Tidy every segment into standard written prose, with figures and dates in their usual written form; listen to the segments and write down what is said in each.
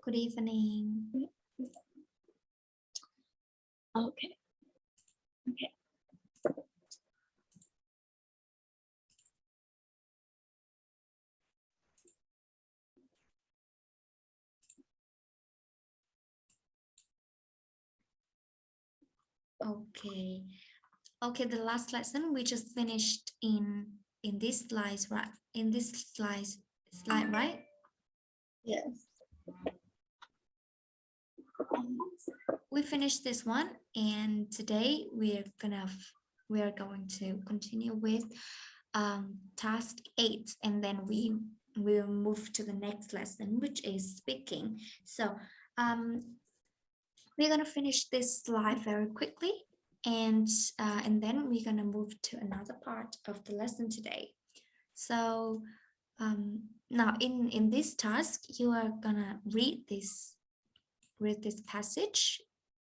Good evening. Okay. Okay. Okay. Okay, the last lesson we just finished in this slides, right? In this slide, right? Yes. We finished this one, and today we are going to continue with task 8, and then we will move to the next lesson, which is speaking. So we're gonna finish this slide very quickly, and then we're gonna move to another part of the lesson today. So now in this task, you are gonna read this passage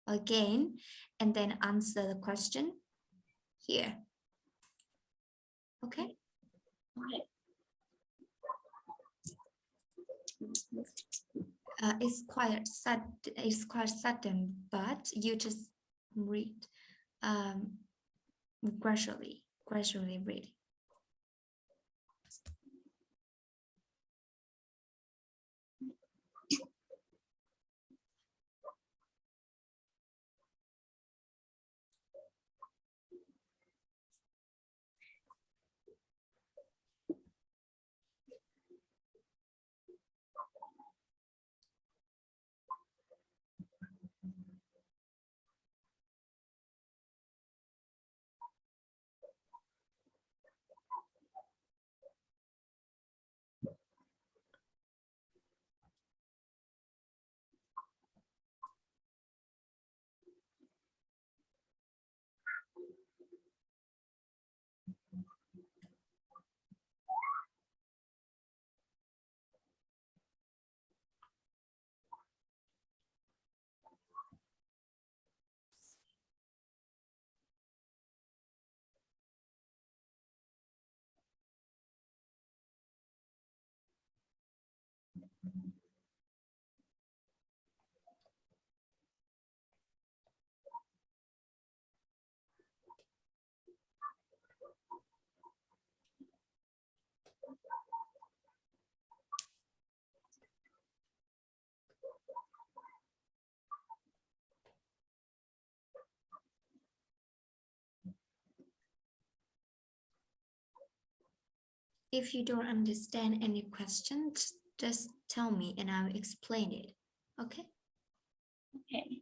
again, and then answer the question here. Okay. Okay. It's quite sudden, but you just read gradually read. If you don't understand any questions, just tell me and I'll explain it. Okay. Okay.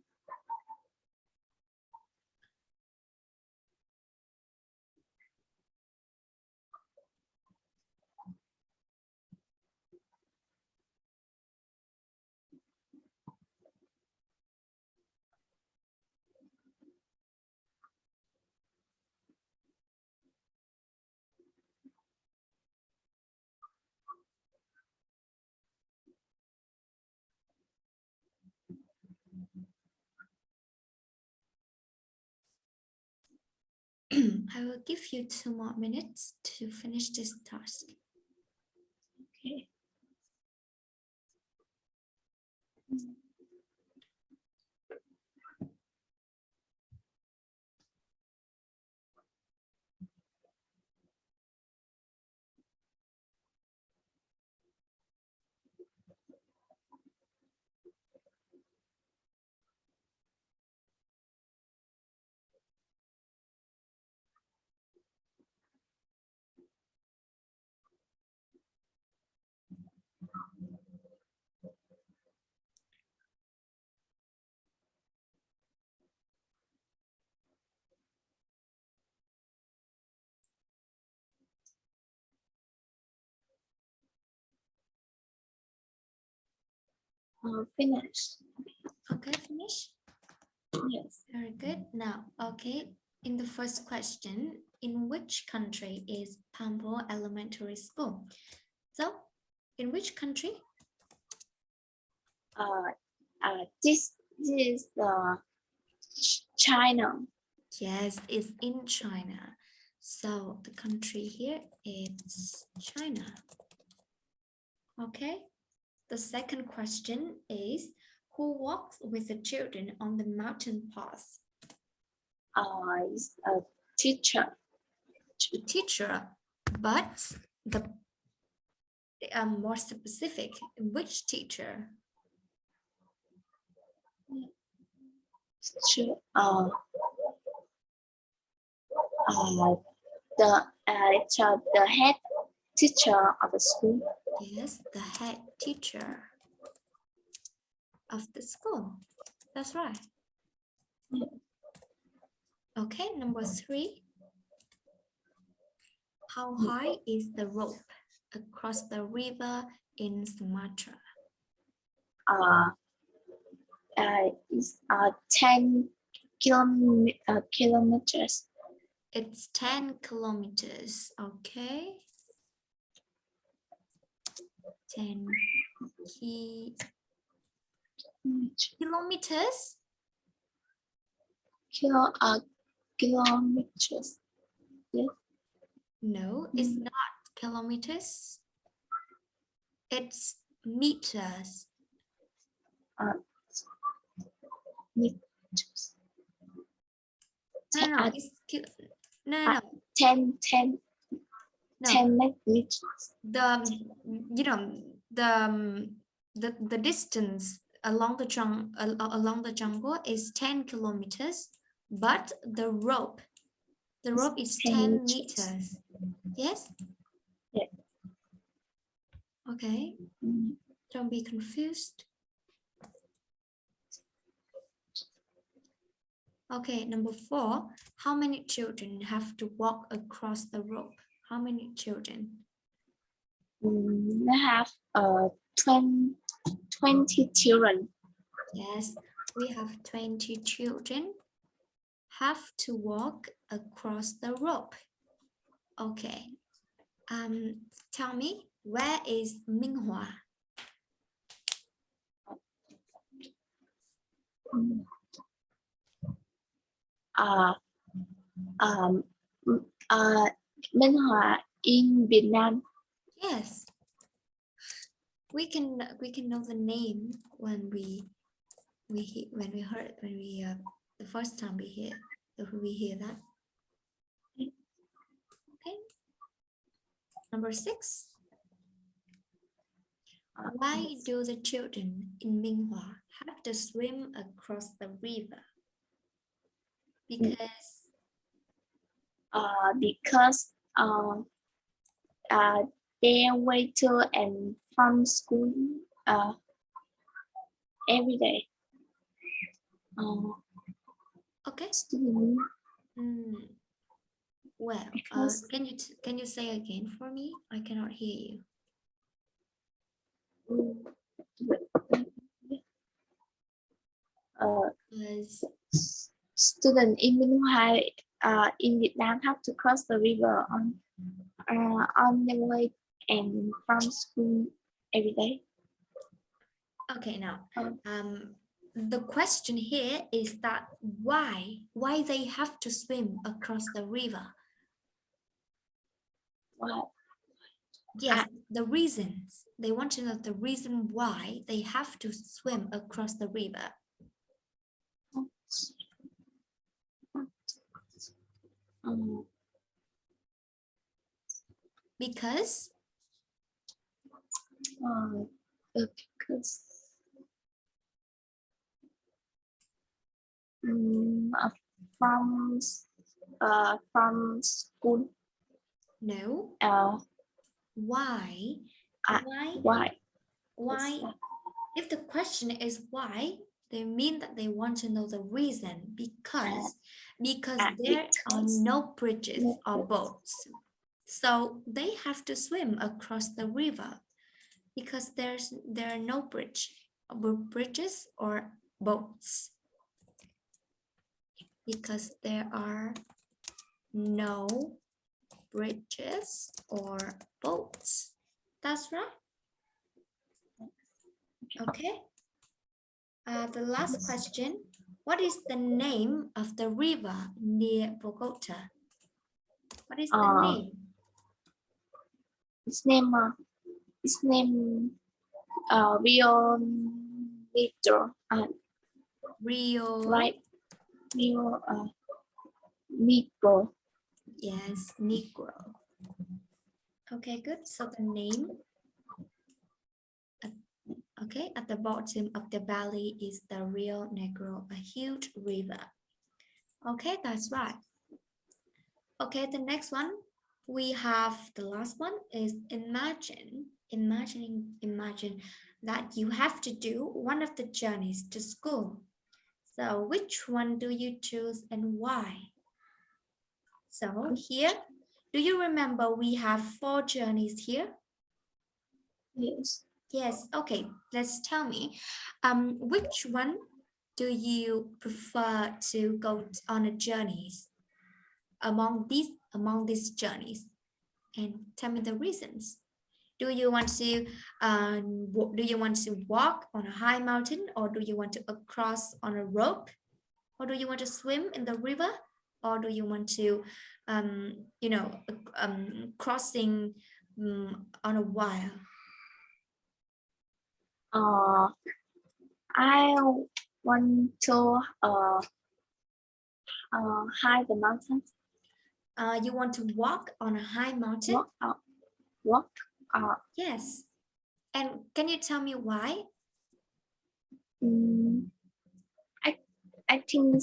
I will give you 2 more minutes to finish this task. Okay. Finish. Okay, finish. Yes. Very good. Now, okay, in the first question, in which country is Pampo Elementary School? So, in which country? This is China. Yes, it's in China. So the country here is China. Okay. the second question is, who walks with the children on the mountain path? Is a teacher. The teacher, but the more specific, which teacher? Teacher. The head teacher of the school. Yes, the head teacher of the school. That's right. Yeah. Okay, number 3. How high is the rope across the river in Sumatra? Is 10 kilometers. It's 10 kilometers, okay? 10 kilometers? Kilometers. Yes. No, it's not kilometers. It's meters. Meters. No, it's no. 10 No. 10 meters. The distance along the jungle is 10 kilometers, but the rope is 10 meters. Yes? Yeah. Okay. Don't be confused. Okay, number 4. How many children have to walk across the rope? How many children? I have 20 children. Yes, we have 20 children have to walk across the rope. Okay. Tell me, where is Minghua? Minh Hòa in Vietnam. Yes. We can know the name when the first time we hear that. Okay. Number 6. Why do the children in Minghua have to swim across the river? Because they wait to and from school every day. okay. Student. Well, can you say again for me? I cannot hear you. Students in Minh Hòa in Vietnam have to cross the river on their way and from school every day. Okay, now the question here is that why they have to swim across the river? Why? Yes, the reasons. They want to know the reason why they have to swim across the river. Because from school. No. Why? If the question is why, they mean that they want to know the reason, because there are no bridges or boats. So they have to swim across the river because there are no bridges or boats. Because there are no bridges or boats. That's right. Okay. The last question. What is the name of the river near Bogota? What is the name? Its name Rio Negro. Rio. Right. Rio Negro. Yes, Negro. Okay, good. So the name. Okay, at the bottom of the valley is the Rio Negro, a huge river. Okay, that's right. Okay, the next one we have, the last one is imagine that you have to do one of the journeys to school. So which one do you choose and why? So here, do you remember we have 4 journeys here? Yes. Yes, okay, let's tell me, which one do you prefer to go on a journeys among these journeys? And tell me the reasons. Do you want to walk on a high mountain, or do you want to cross on a rope, or do you want to swim in the river, or do you want to crossing on a wire? I want to hide the mountains. You want to walk on a high mountain? Walk. Yes. And can you tell me why? I think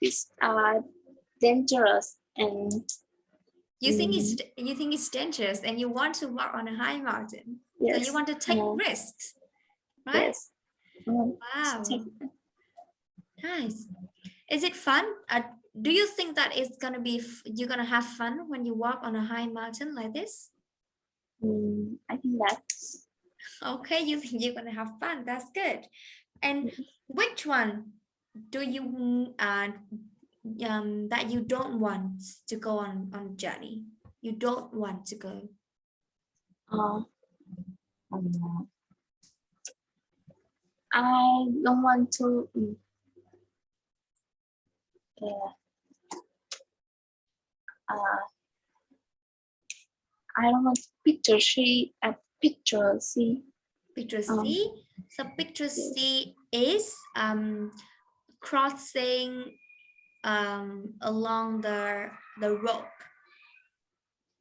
it's dangerous, and you think it's dangerous and you want to walk on a high mountain. Yes. So you want to take risks, right? Yes. Wow. Nice. Is it fun? Do you think that it's gonna be you're gonna have fun when you walk on a high mountain like this? I think that's okay. You think you're gonna have fun? That's good. And which one do you that you don't want to go on journey? You don't want to go. I don't want to. I don't want picture C. Picture C. Picture C. So picture C is crossing along the rope.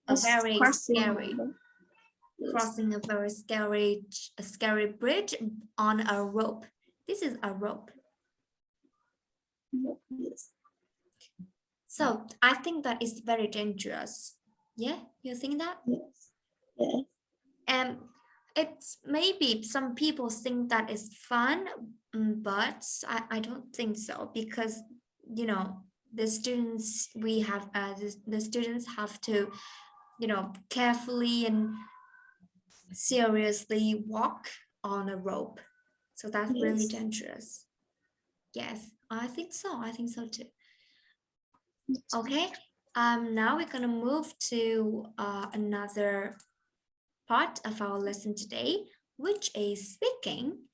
Very scary. Crossing a very scary bridge on a rope. This is a rope. Yes. So I think that is very dangerous. Yeah, you think that? Yes. Yeah. And it's maybe some people think that is fun, but I don't think so, because the students we have the students have to carefully and seriously walk on a rope. So that's really dangerous. Yes, I think so too. Okay, now we're gonna move to another part of our lesson today, which is speaking.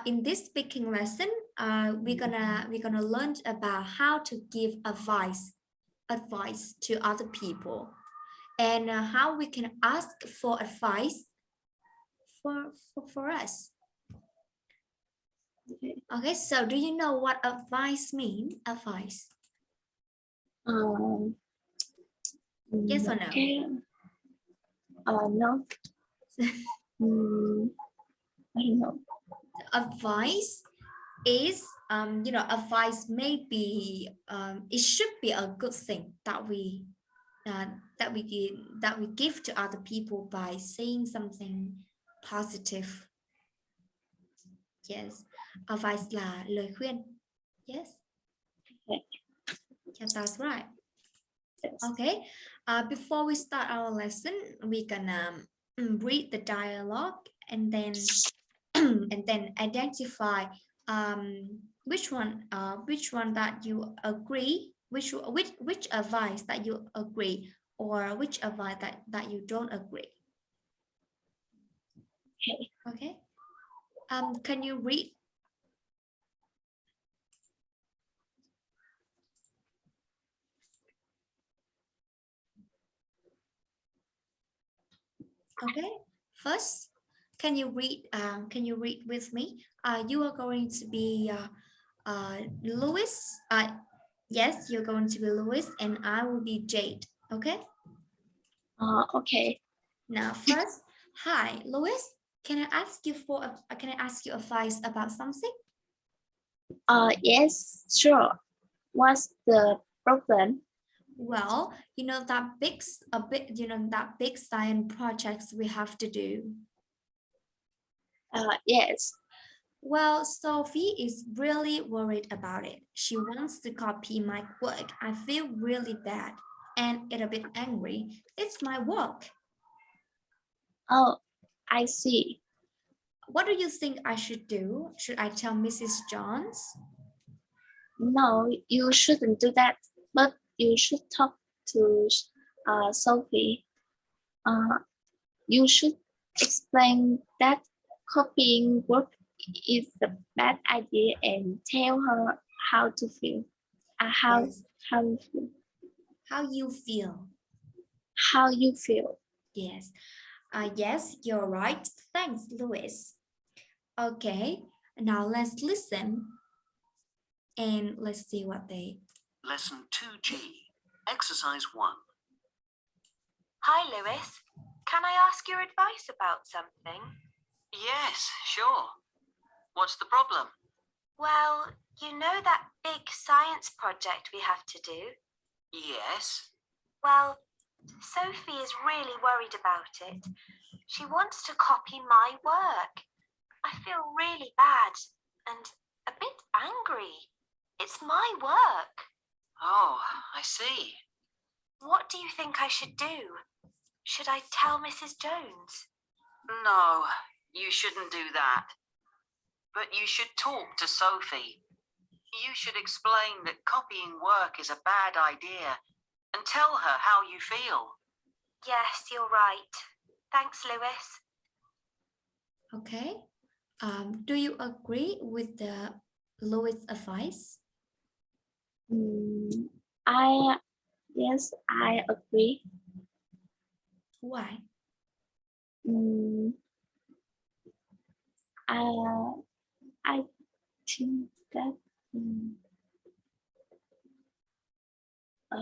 In this speaking lesson, we're gonna learn about how to give advice to other people, and how we can ask for advice for us. Okay, so do you know what advice means? Advice. Yes or no? No. I don't know. Advice is advice may be it should be a good thing that we give to other people by saying something positive. Yes, advice là lời khuyên. Yes. Yeah, that's right. Okay, before we start our lesson, we can read the dialogue and then identify which one that you agree, which advice that you agree, or which advice that you don't agree. Okay. Can you read? Okay, first, can you read? Can you read with me? You are going to be Louis. Yes, you're going to be Louis, and I will be Jade. Okay. Okay. Now, first, hi, Louis. Can I ask you can I ask you advice about something? Yes, sure. What's the problem? Well, you know that that big science projects we have to do. Yes. Well, Sophie is really worried about it. She wants to copy my work. I feel really bad and a bit angry. It's my work. Oh, I see. What do you think I should do? Should I tell Mrs. Jones? No, you shouldn't do that. But you should talk to Sophie. You should explain that copying work is a bad idea and tell her how to feel. How Yes. how you feel. How you feel? How you feel. Yes. Yes, you're right. Thanks, Louis. Okay, now let's listen and let's see what they. Lesson 2G, Exercise 1. Hi, Louis. Can I ask your advice about something? Yes, sure. What's the problem? Well, you know that big science project we have to do? Yes. Well, Sophie is really worried about it. She wants to copy my work. I feel really bad and a bit angry. It's my work. Oh, I see. What do you think I should do? Should I tell Mrs. Jones? No, you shouldn't do that. But you should talk to Sophie. You should explain that copying work is a bad idea and tell her how you feel. Yes, you're right. Thanks, Louis. Okay. Do you agree with the Louis advice? Yes, I agree. Why? I think that I,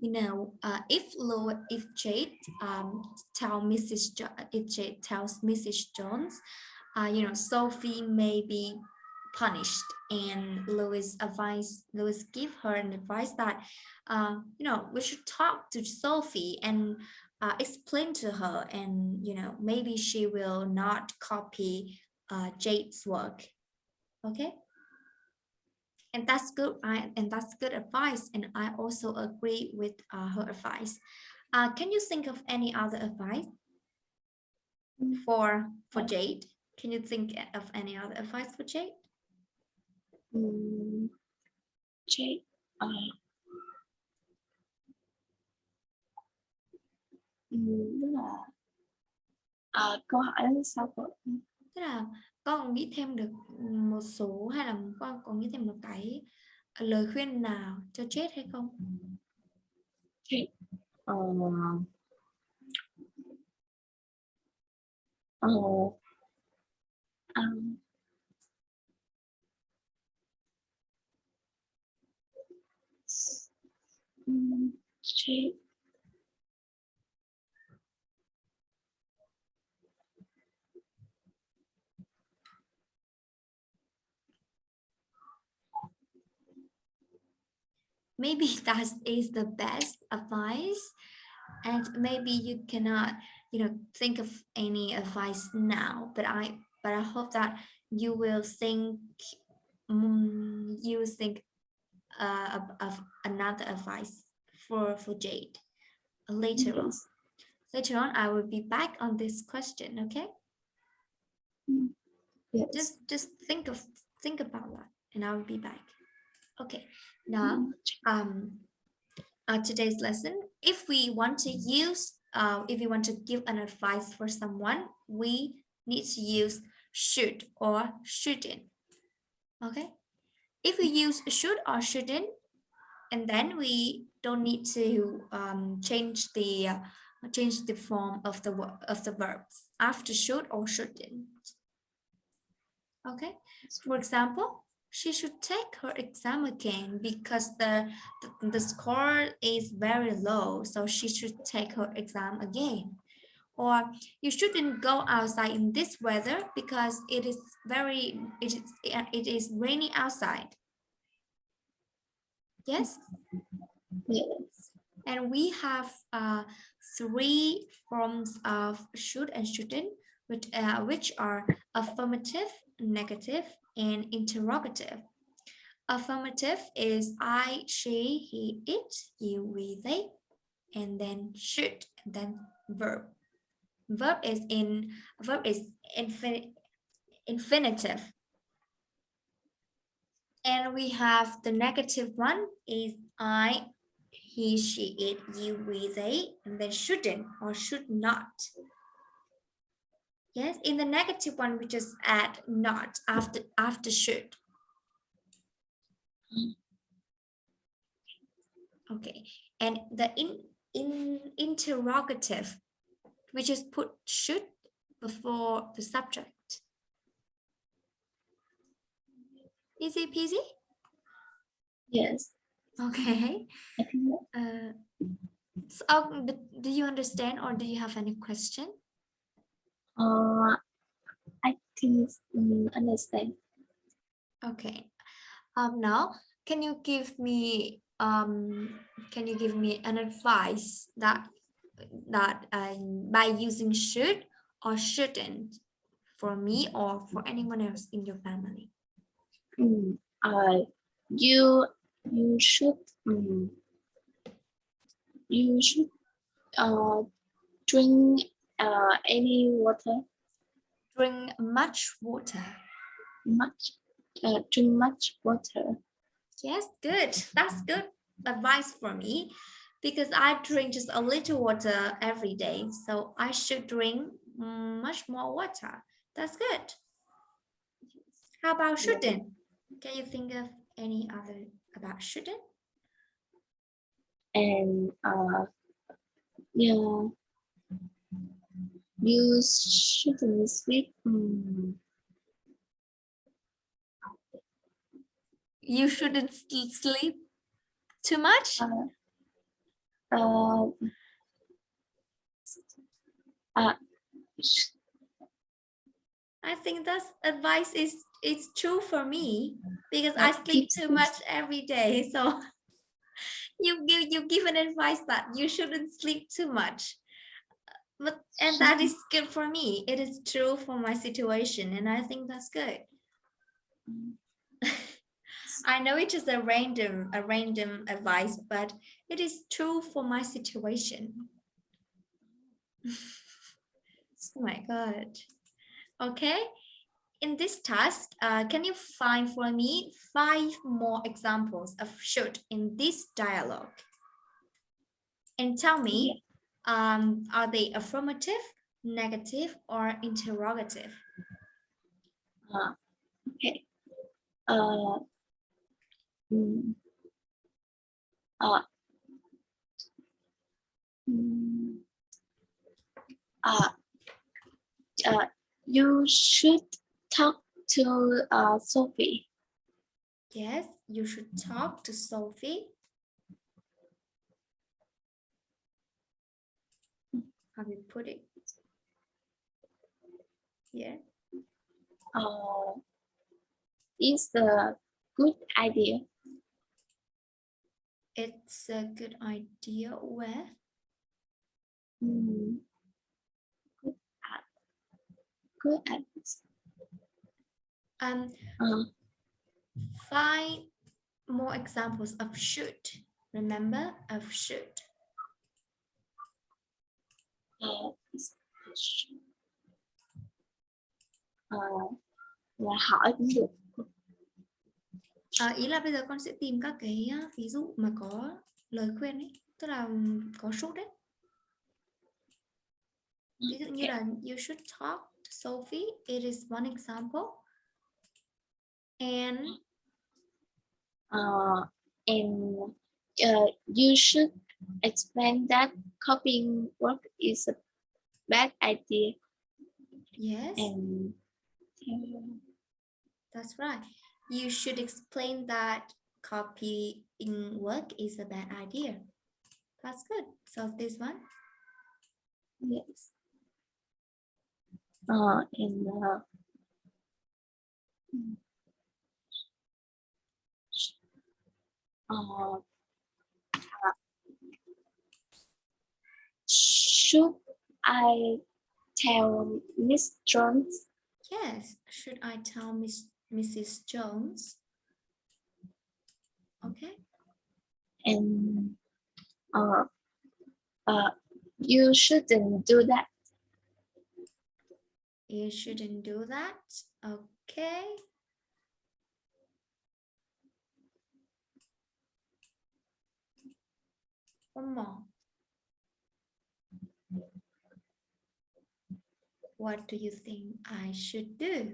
You know, if Jade if Jade tells Mrs. Jones, you know, Sophie may be punished, and Louis give her an advice that, you know, we should talk to Sophie and explain to her, and you know, maybe she will not copy Jade's work. Okay. And that's good. And that's good advice. And I also agree with her advice. Can you think of any other advice for Jade? Can you think of any other advice for Jade? Jade, tức là câu hỏi là sao vậy? Tức là con nghĩ thêm được một số, hay là con có nghĩ thêm một cái lời khuyên nào cho Jade hay không? Jade, Jade. Maybe that is the best advice, and maybe you cannot, you know, think of any advice now, but I hope that you will think of another advice for Jade later on. Yes. Later on, I will be back on this question. Okay. Yes. Just think about that, and I will be back. Okay. Now, today's lesson, if we want to use, if we want to give an advice for someone, we need to use should or shouldn't. Okay. If we use should or shouldn't, and then we don't need to change the form of the verbs after should or shouldn't. Okay. For example, she should take her exam again because the score is very low, so she should take her exam again. Or you shouldn't go outside in this weather because it is rainy outside. Yes. Yes. And we have 3 forms of should and shouldn't, which are affirmative, negative, and interrogative. Affirmative is I, she, he, it, you, we, they, and then should, and then verb. Verb is infinitive. And we have the negative one is I, he, she, it, you, we, they, and then shouldn't or should not. Yes, in the negative one, we just add not after should. Okay, and the interrogative, we just put should before the subject. Easy peasy? Yes. Okay. I think So, do you understand or do you have any question? I think understand. Okay. Now, can you give me an advice that by using should or shouldn't for me or for anyone else in your family? You should drink any water. Drink much water. Drink much water. Yes, good. That's good advice for me because I drink just a little water every day. So I should drink much more water. That's good. How about shouldn't? Can you think of any other about shouldn't? And yeah, you shouldn't sleep. You shouldn't sleep too much? I think that advice is true for me because I sleep too much every day. So you give an advice that you shouldn't sleep too much. And that is good for me. It is true for my situation, and I think that's good. I know it is a random advice, but it is true for my situation. Oh my God. Okay. In this task, can you find for me 5 more examples of should in this dialogue? And tell me, are they affirmative, negative, or interrogative? Okay. You should talk to Sophie. Yes, you should talk to Sophie. How do you put it? Yeah. It's a good idea. It's a good idea where? Good at 5 more examples of should. Remember, of should. Là hỏi cũng được. Ý là bây giờ con sẽ tìm các cái ví dụ mà có lời khuyên ấy, tức là có should đấy. Ví dụ như là you should talk to Sophie. It is one example. And And you should explain that copying work is a bad idea. yes, And that's right. You should explain that copying work is a bad idea. That's good. So this one. yes. And should I tell Miss Jones? Yes. Should I tell Mrs. Jones? Okay. And you shouldn't do that. You shouldn't do that. Okay. One more. What do you think I should do?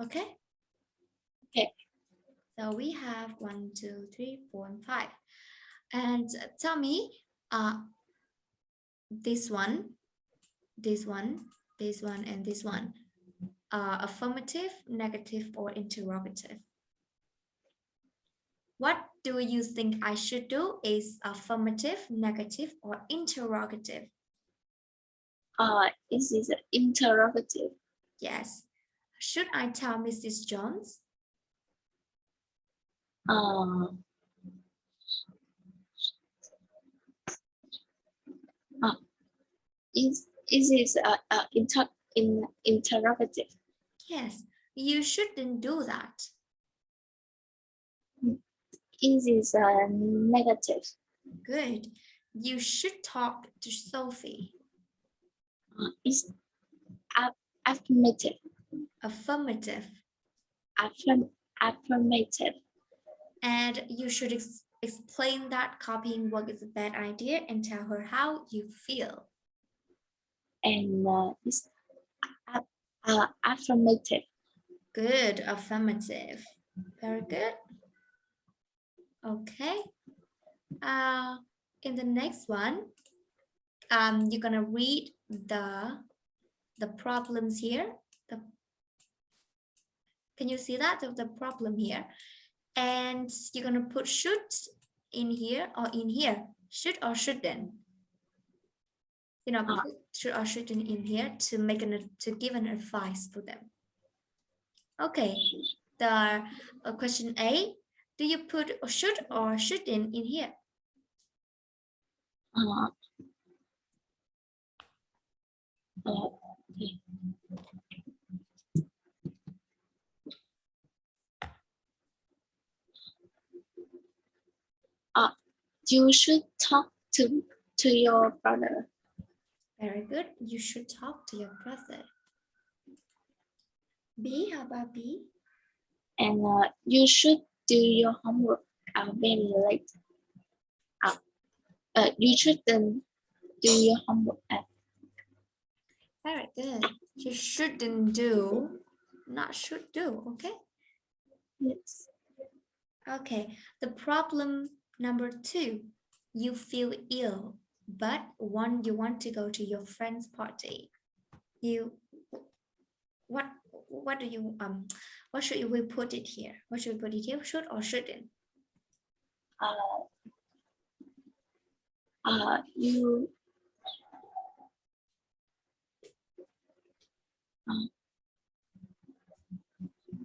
Okay. Okay. So we have 1, 2, 3, 4, and 5. And tell me, this one, and this one, affirmative, negative, or interrogative? What do you think I should do? Is affirmative, negative, or interrogative? This is interrogative. Yes. Should I tell Mrs. Jones? Is it interrogative? Yes. You shouldn't do that. Is it negative? Good. You should talk to Sophie. Is affirmative. Affirmative. Affirmative. And you should explain that copying work is a bad idea and tell her how you feel. And it's affirmative. Good. Affirmative. Very good. Okay. In the next one, you're gonna read the problems here. Can you see that the problem here? And you're gonna put should in here or in here. Should or shouldn't. You know, put should or shouldn't in here to give an advice for them. Okay. The question A. Do you put should or shouldn't in here? Okay. You should talk to your brother. Very good. You should talk to your brother. B, how about B? And you should do your homework very late. You shouldn't do your homework at. Very good. You shouldn't do, not should do, okay? Yes. Okay, the problem number 2. You feel ill, but you want to go to your friend's party. What do you what should we put it here? What should we put it here? Should or shouldn't?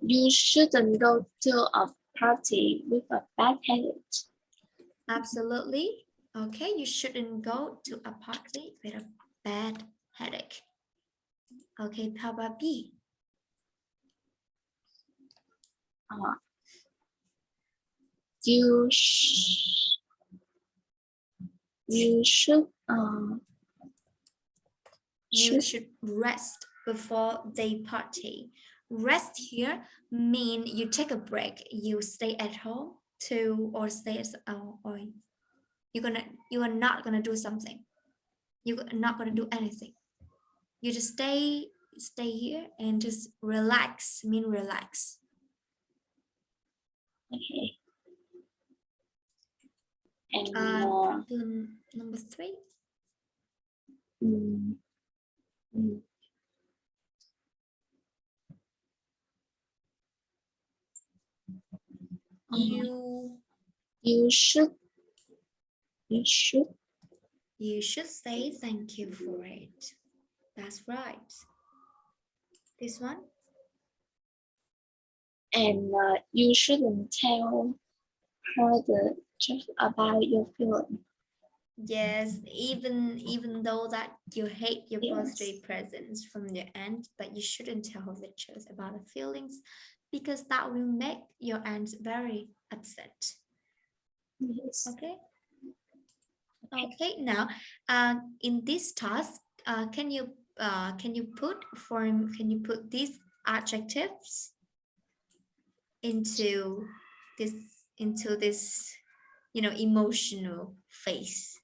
You shouldn't go to a party with a bad headache. Absolutely. Okay, you shouldn't go to a party with a bad headache. Okay, how about B? You should rest before the party. Rest here mean you take a break. You stay at home or you are not gonna do something. You're not gonna do anything. You just stay here and just relax, relax. Okay. And Problem number 3. mm, mm, you should say thank you for it. That's right. This one. And you shouldn't tell her the truth about your feeling. Yes, even though that you hate your Yes. birthday presents from your aunt, but you shouldn't tell her the truth about the feelings, because that will make your aunt very upset. Yes. Okay. Okay. Now, in this task, can you put these adjectives into this emotional phase?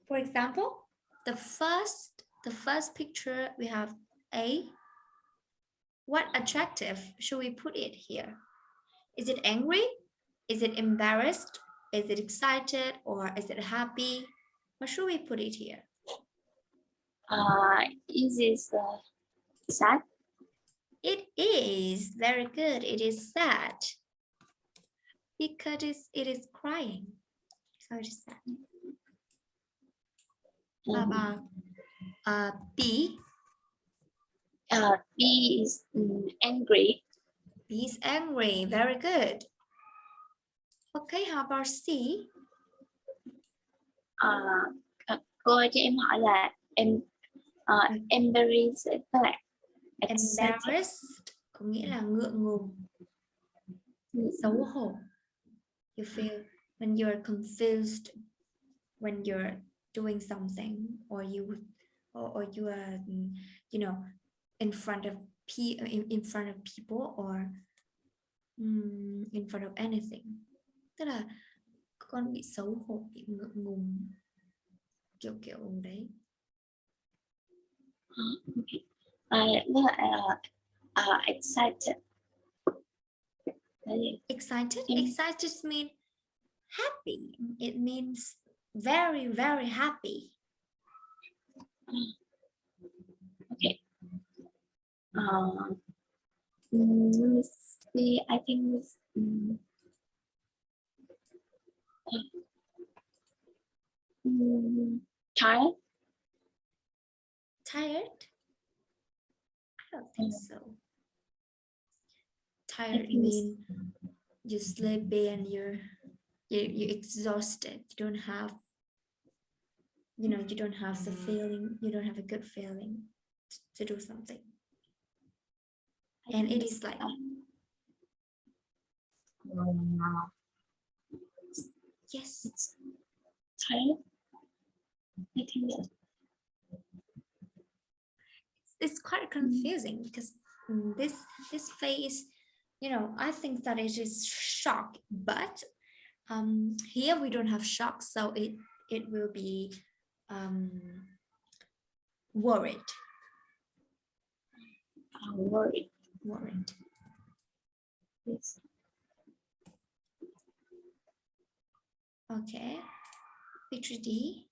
For example, the first picture we have A. What adjective should we put it here? Is it angry? Is it embarrassed? Is it excited? Or is it happy? What should we put it here? Is this sad? It is very good. It is sad because it is crying. So it is sad. How about B? B is angry. B is angry. Very good. Okay, how about C? Cô ơi, cho em hỏi là embarrassed với lại Embarrassed có nghĩa là ngượng ngùng, xấu hổ. You feel when you're confused when you're doing something, or you are in front of people or in front of anything. Tức là con bị xấu hổ, bị ngượng ngùng, kiểu đấy. với lại excited. Excited means happy. It means very, very happy. Okay. Let me see. I think it's tired. Tired? I don't think so. Tired means you're sleepy and you're exhausted. You don't have the feeling. You don't have a good feeling to do something. And it is like yes, it's tired. I think it's quite confusing because this phase, I think that it is shock, but here we don't have shock, so it will be worried. Worried. Yes. Okay. Picture D.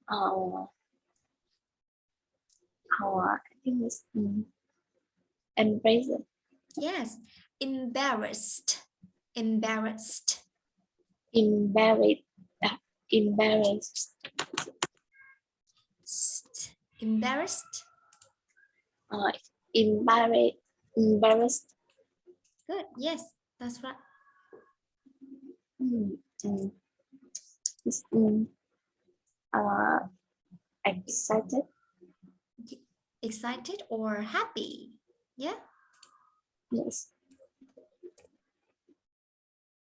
I think it's embarrassed. Yes, embarrassed. Embarrassed. Embarrassed. Embarrassed. Embarrassed. Good. Yes, that's right. Excited. Excited or happy? Yeah. Yes.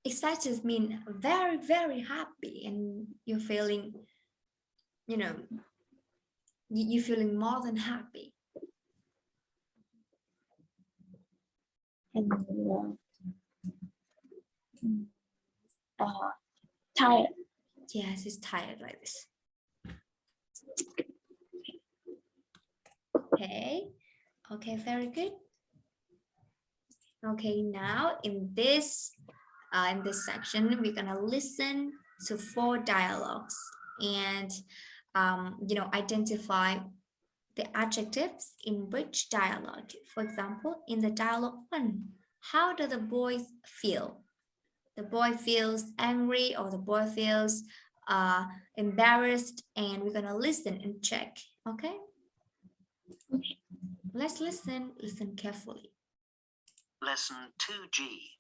Excited means very, very happy, and you're feeling, you're feeling more than happy. And tired. Yes, it's tired like this. Okay. Okay, very good. Okay, now in this section, we're gonna listen to 4 dialogues and identify the adjectives in which dialogue. For example, in the dialogue 1, how do the boys feel? The boy feels angry or the boy feels embarrassed, and we're gonna listen and check. Okay? Okay. Let's listen carefully. Lesson 2G.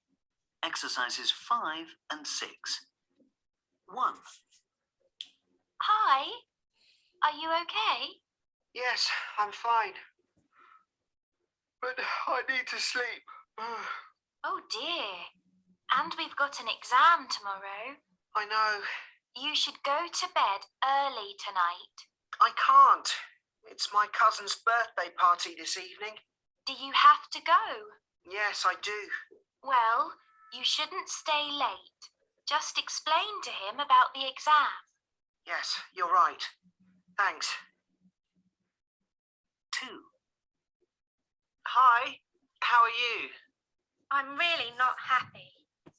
Exercises 5 and 6. 1. Hi, are you okay? Yes, I'm fine. But I need to sleep. Oh dear. And we've got an exam tomorrow. I know. You should go to bed early tonight. I can't. It's my cousin's birthday party this evening. Do you have to go? Yes, I do. Well, you shouldn't stay late. Just explain to him about the exam. Yes, you're right. Thanks. 2. Hi, how are you? I'm really not happy.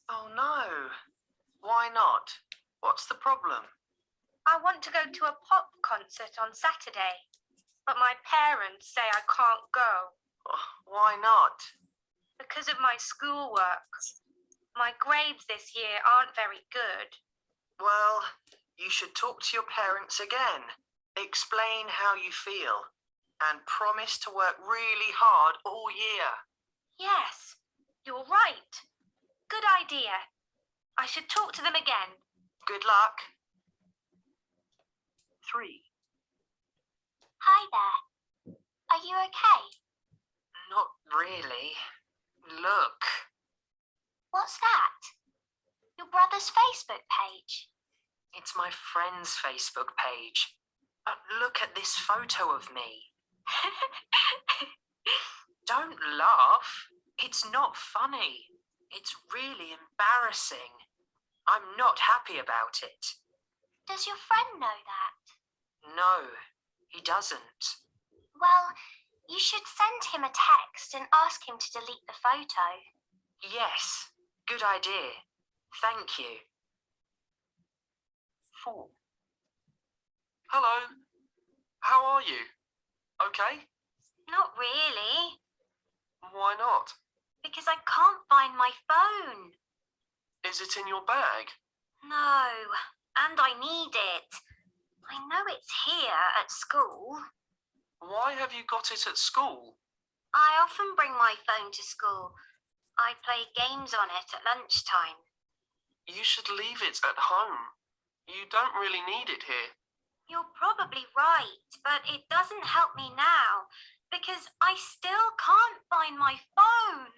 Oh no. Why not? What's the problem? I want to go to a pop concert on Saturday, but my parents say I can't go Oh, why not? because of my schoolwork. My grades this year aren't very good. Well, you should talk to your parents again. Explain how you feel and promise to work really hard all year. Yes, you're right. Good idea. I should talk to them again. Good luck. 3. Hi there. Are you okay? Not really. Look. What's that? Your brother's Facebook page. It's my friend's Facebook page. Look at this photo of me. Don't laugh. It's not funny. It's really embarrassing. I'm not happy about it. Does your friend know that? No, he doesn't. Well, you should send him a text and ask him to delete the photo. Yes, good idea. Thank you. 4. Hello. How are you? Okay? Not really, Why not? because I can't find my phone. Is it in your bag? No, and I need it. I know it's here at school. Why have you got it at school? I often bring my phone to school. I play games on it at lunchtime. You should leave it at home. You don't really need it here. You're probably right, but it doesn't help me now because I still can't find my phone.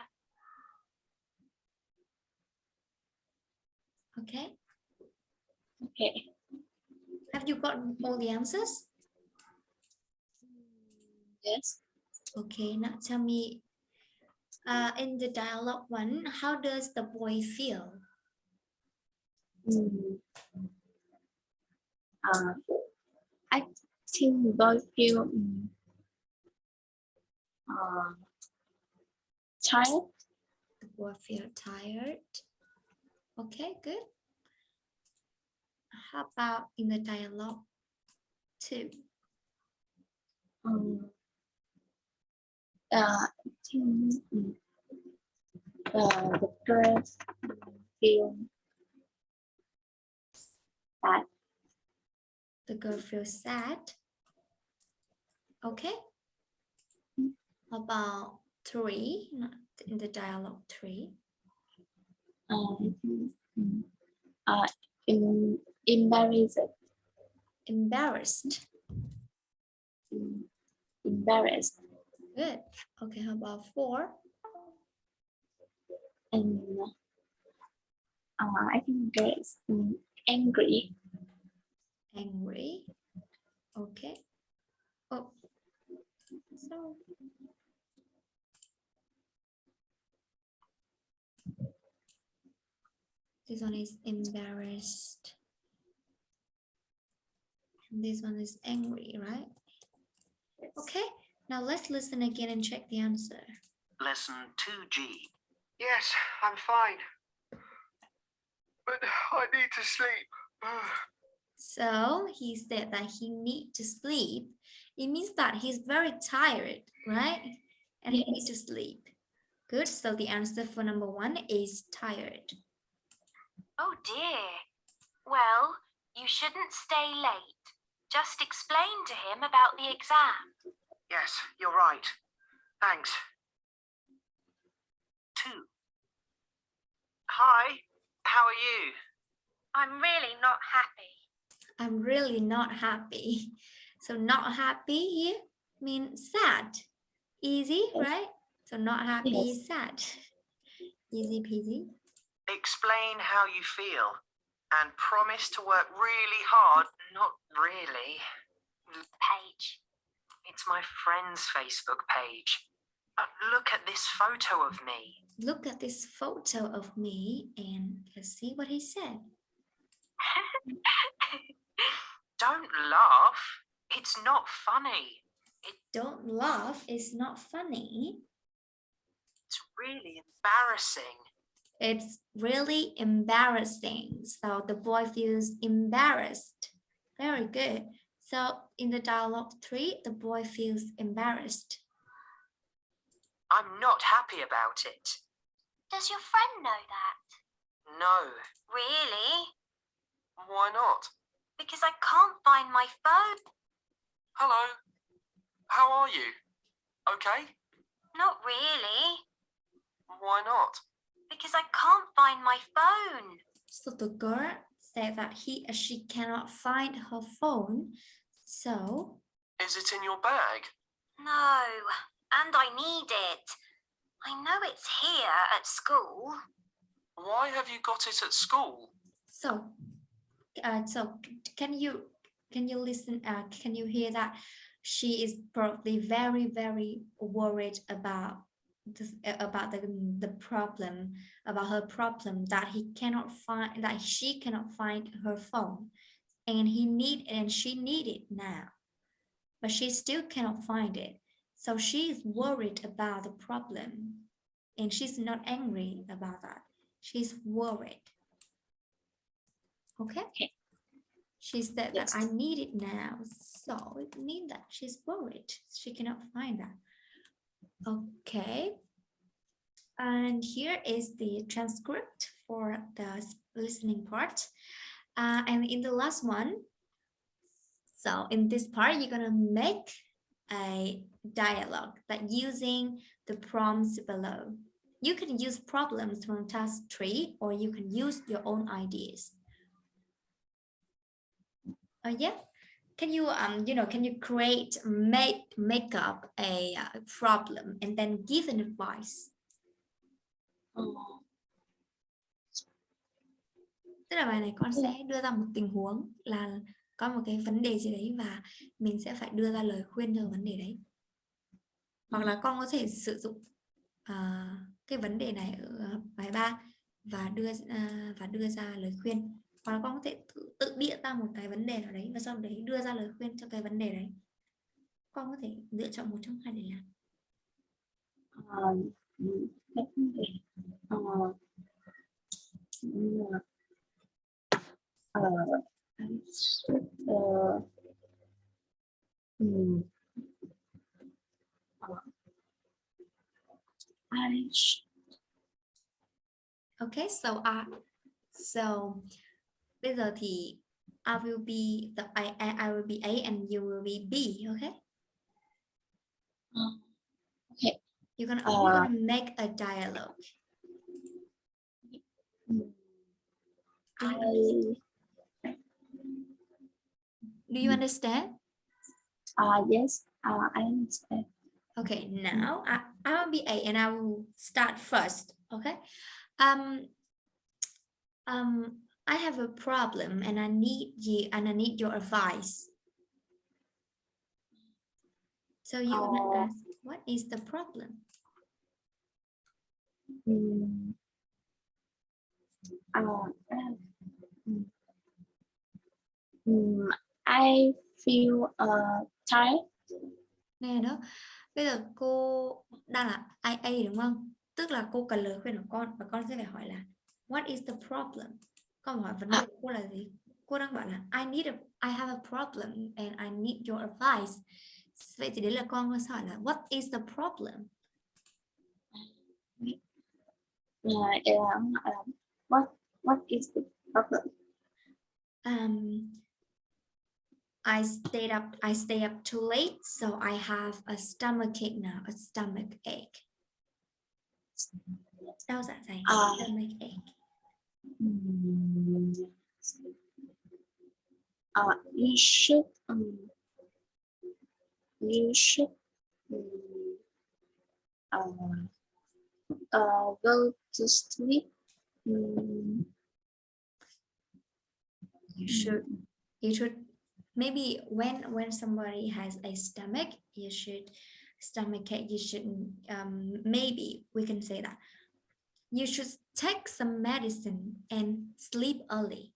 Okay. Okay. Have you gotten all the answers? Yes. Okay, now tell me, in the dialogue 1, how does the boy feel? I think boy feel tired. The boy feel tired. Okay, good. How about in the dialogue 2? I think the girl feel sad. The girl feels sad. Okay. How about 3? In the dialogue 3. Embarrassed. Embarrassed. Embarrassed. Good. Okay, how about 4? And I think there's angry. Angry. Okay. Oh, so this one is embarrassed. This one is angry, right? Okay, now let's listen again and check the answer. Lesson 2G. Yes, I'm fine. But I need to sleep. So he said that he need to sleep. It means that he's very tired, right? And he needs to sleep. Good. So the answer for number 1 is tired. Oh dear. Well, you shouldn't stay late. Just explain to him about the exam. Yes, you're right. Thanks. 2. Hi, how are you? I'm really not happy. I'm really not happy. So not happy here means sad. Easy, right? So not happy is sad. Easy peasy. Explain how you feel and promise to work really hard. Not really. Paige. It's my friend's Facebook page. Look at this photo of me. Look at this photo of me and let's see what he said. Don't laugh. It's not funny. Don't laugh, it's not funny. It's really embarrassing. It's really embarrassing. So the boy feels embarrassed. Very good. So in the dialogue 3, the boy feels embarrassed. I'm not happy about it. Does your friend know that? No. Really? Why not? Because I can't find my phone. Hello. How are you? Okay? Not really. Why not? Because I can't find my phone. So the girl said that he or she cannot find her phone. So Is it in your bag? No, and I need it. I know it's here at school. Why have you got it at school? So can you listen? Can you hear that? She is probably very, very worried about the problem, about her problem that she cannot find her phone, and she need it now, but she still cannot find it. So she is worried about the problem, and she's not angry about that. She's worried. Okay. She said that I need it now. So it means that she's worried. She cannot find that. Okay. And here is the transcript for the listening part. And in the last one, so in this part, you're going to make a dialogue that using the prompts below. You can use problems from task 3, or you can use your own ideas. Yeah. Can you can you make up a problem and then give an advice? Tức là bài này con sẽ đưa ra một tình huống là có một cái vấn đề gì đấy và mình sẽ phải đưa ra lời khuyên cho vấn đề đấy. Hoặc là con có thể sử dụng cái vấn đề này ở bài 3 và đưa ra lời khuyên. Hoặc là con có thể tự bịa ra một cái vấn đề nào đấy và sau đấy đưa ra lời khuyên cho cái vấn đề đấy. Con có thể lựa chọn một trong hai để làm. Okay, so bây giờ thì I will be I will be A and you will be B, okay? Okay. You're gonna make a dialogue. Do you understand? Yes, I understand. Okay, now I will be A and I will start first. Okay. I have a problem and I need your advice. So you wanna ask, what is the problem? I feel tired. Nghe đó, bây giờ cô đang là IA đúng không? Tức là cô cần lời khuyên của con và con sẽ phải hỏi là what is the problem? Con hỏi vấn đề của cô là gì? Cô đang bảo là I have a problem and I need your advice. Vậy thì đấy là con sẽ hỏi là what is the problem? What is the problem? I stay up too late, so I have a stomachache now, a stomach ache. Đau dạ dày, stomach ache. You should go to sleep. You should maybe when somebody has a stomach ache, you should maybe we can say that you should take some medicine and sleep early.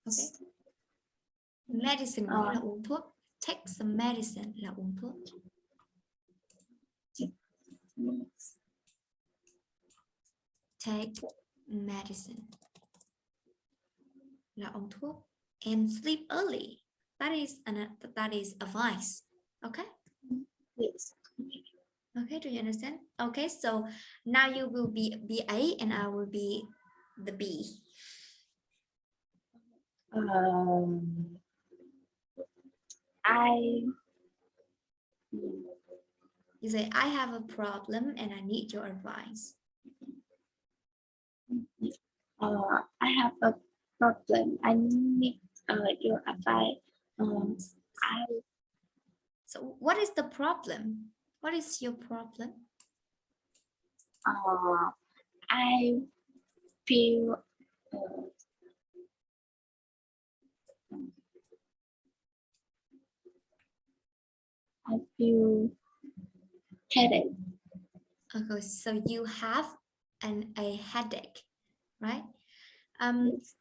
Okay. Medicine có nghĩa là uống thuốc. Take some medicine là uống thuốc. Take medicine là uống thuốc. And sleep early. That is advice. Okay? Yes. Okay, do you understand? Okay, so now you will be A and I will be the B. You say, I have a problem and I need your advice. I have a problem. I need your advice. So what is the problem? What is your problem? I feel headache. Okay, so you have a headache, right?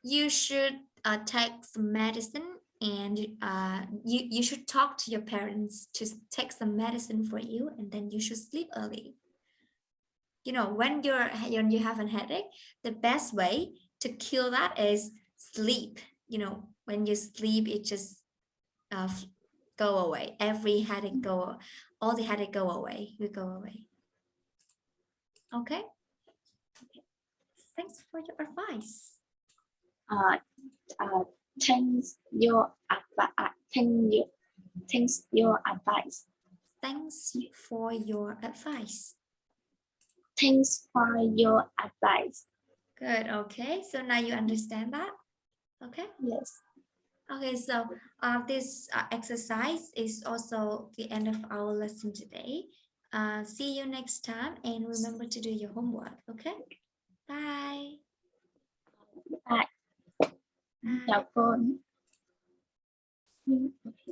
You should take some medicine and you should talk to your parents to take some medicine for you, and then you should sleep early. You know, when you have a headache, the best way to kill that is sleep. You know, when you sleep, it just go away. Every headache all the headache go away. We go away. Okay. Thanks for your advice. Thanks your advice. Thanks your advice. Thanks for your advice. Thanks for your advice. Good. Okay. So now you understand that. Okay. Yes. Okay. So this exercise is also the end of our lesson today. See you next time, and remember to do your homework. Okay. Bye. Bye. Chào cô.